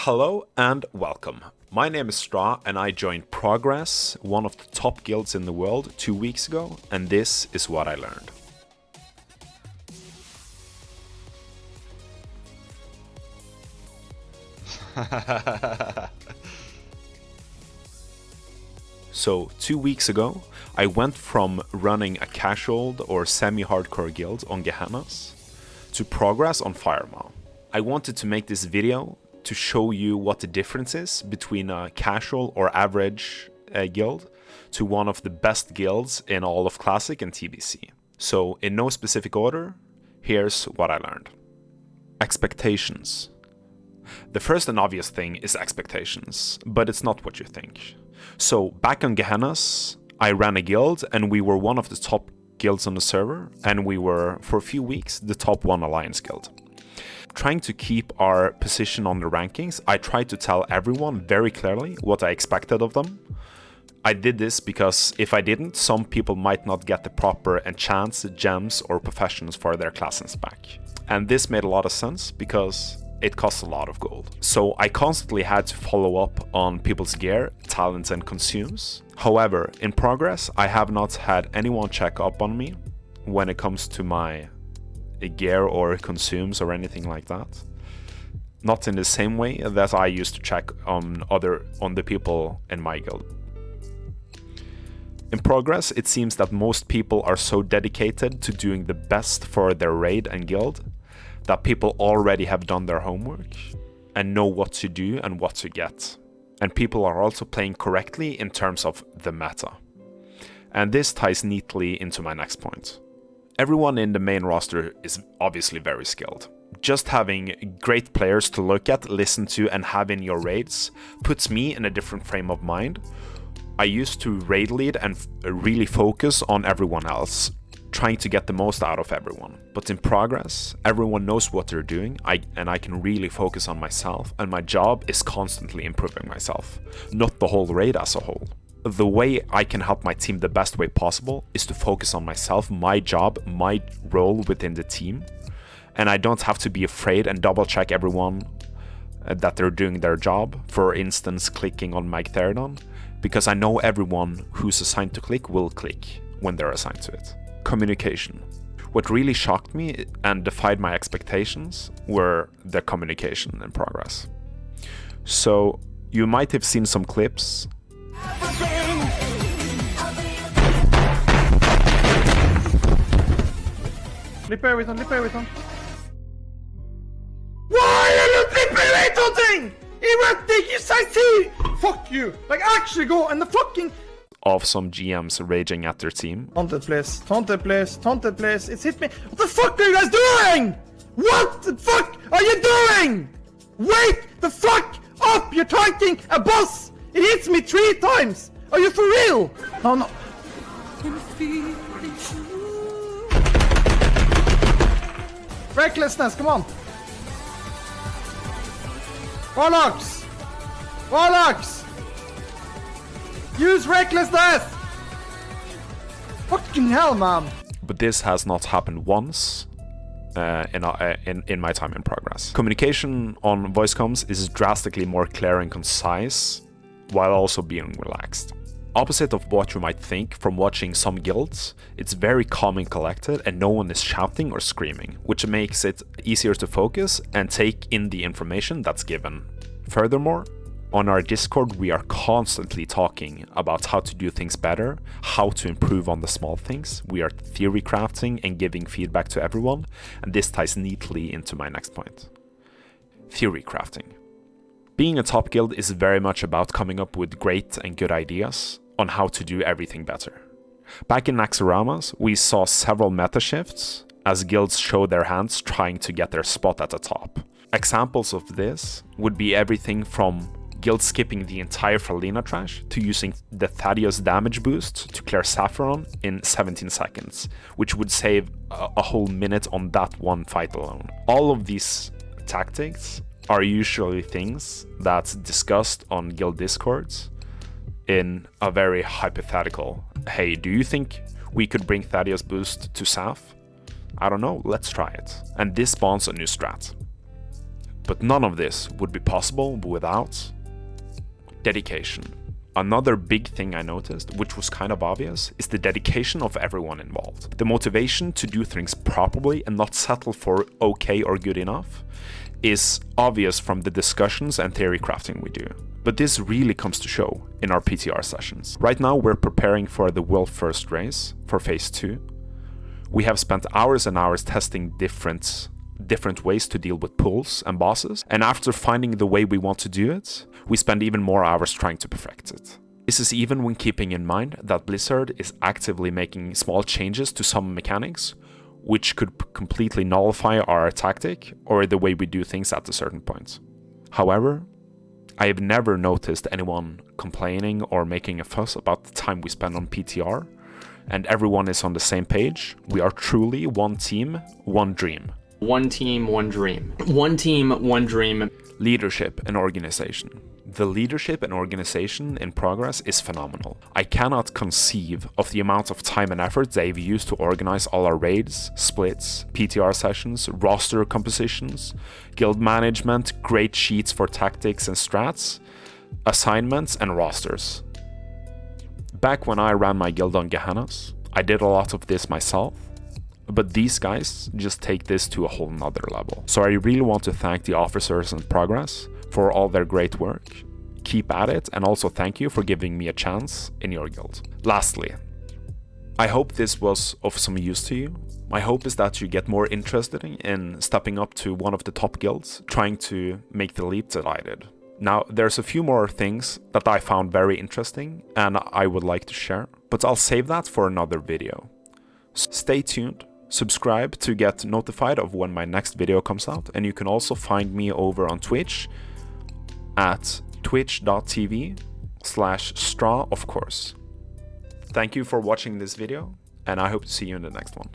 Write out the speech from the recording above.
Hello and welcome. My name is Stra and I joined Progress, one of the top guilds in the world, 2 weeks ago, and this is what I learned. So 2 weeks ago, I went from running a casual or semi-hardcore guild on Gehennas to Progress on Firemaw. I wanted to make this video to show you what the difference is between a casual or average guild to one of the best guilds in all of Classic and TBC. So in no specific order, here's what I learned. Expectations. The first and obvious thing is expectations, but it's not what you think. So back on Gehennas, I ran a guild and we were one of the top guilds on the server, and we were, for a few weeks, the top 1 alliance guild. Trying to keep our position on the rankings, I tried to tell everyone very clearly what I expected of them. I did this because if I didn't, some people might not get the proper enchants, gems, or professions for their classes back. And this made a lot of sense because it costs a lot of gold. So I constantly had to follow up on people's gear, talents, and consumes. However, in Progress, I have not had anyone check up on me when it comes to my gear or consumes or anything like that. Not in the same way that I used to check on the people in my guild. In Progress, it seems that most people are so dedicated to doing the best for their raid and guild that people already have done their homework and know what to do and what to get. And people are also playing correctly in terms of the meta. And this ties neatly into my next point. Everyone in the main roster is obviously very skilled. Just having great players to look at, listen to, and have in your raids puts me in a different frame of mind. I used to raid lead and really focus on everyone else, trying to get the most out of everyone. But in Progress, everyone knows what they're doing, and I can really focus on myself, and my job is constantly improving myself, not the whole raid as a whole. The way I can help my team the best way possible is to focus on myself, my job, my role within the team, and I don't have to be afraid and double check everyone that they're doing their job, for instance clicking on Mike Therodon, because I know everyone who's assigned to click will click when they're assigned to it. Communication. What really shocked me and defied my expectations were the communication in Progress. So you might have seen some clips. Slipper everything. Why are you flipping away something? Erratic, you say fuck you. Like actually go and the fucking Of some GMs raging at their team. Taunted place. It's hit me. What the fuck are you guys doing? What the fuck are you doing? Wake the fuck up! You're tanking a boss! It hits me 3 times! Are you for real? No. Recklessness, come on! Warlocks! Use recklessness! Fucking hell, man! But this has not happened once in my time in Progress. Communication on voice comms is drastically more clear and concise, while also being relaxed. Opposite of what you might think from watching some guilds, it's very calm and collected and no one is shouting or screaming, which makes it easier to focus and take in the information that's given. Furthermore, on our Discord we are constantly talking about how to do things better, how to improve on the small things. We are theorycrafting and giving feedback to everyone, and this ties neatly into my next point. Theorycrafting. Being a top guild is very much about coming up with great and good ideas on how to do everything better. Back in Naxxramas, we saw several meta shifts as guilds showed their hands trying to get their spot at the top. Examples of this would be everything from guilds skipping the entire Fralina trash to using the Thaddeus damage boost to clear Saffron in 17 seconds, which would save a whole minute on that one fight alone. All of these tactics are usually things that's discussed on guild discords in a very hypothetical, hey, do you think we could bring Thaddeus boost to Saf? I don't know, let's try it. And this spawns a new strat. But none of this would be possible without dedication. Another big thing I noticed, which was kind of obvious, is the dedication of everyone involved. The motivation to do things properly and not settle for okay or good enough is obvious from the discussions and theory crafting we do. But this really comes to show in our PTR sessions. Right now we're preparing for the world first race for phase 2. We have spent hours and hours testing different ways to deal with pulls and bosses, and after finding the way we want to do it, we spend even more hours trying to perfect it. This is even when keeping in mind that Blizzard is actively making small changes to some mechanics, which could completely nullify our tactic or the way we do things at a certain point. However, I have never noticed anyone complaining or making a fuss about the time we spend on PTR, and everyone is on the same page. We are truly one team, one dream. One team, one dream. One team, one dream. Leadership and organization. The leadership and organization in progress is phenomenal. I cannot conceive of the amount of time and effort they've used to organize all our raids, splits, PTR sessions, roster compositions, guild management, great sheets for tactics and strats, assignments and rosters. Back when I ran my guild on Gehennas, I did a lot of this myself. But these guys just take this to a whole nother level. So I really want to thank the officers in progress for all their great work. Keep at it, and also thank you for giving me a chance in your guild. Lastly, I hope this was of some use to you. My hope is that you get more interested in stepping up to one of the top guilds, trying to make the leap that I did. Now, there's a few more things that I found very interesting and I would like to share, but I'll save that for another video. Stay tuned. Subscribe to get notified of when my next video comes out, and you can also find me over on Twitch at twitch.tv/straw, of course. Thank you for watching this video, and I hope to see you in the next one.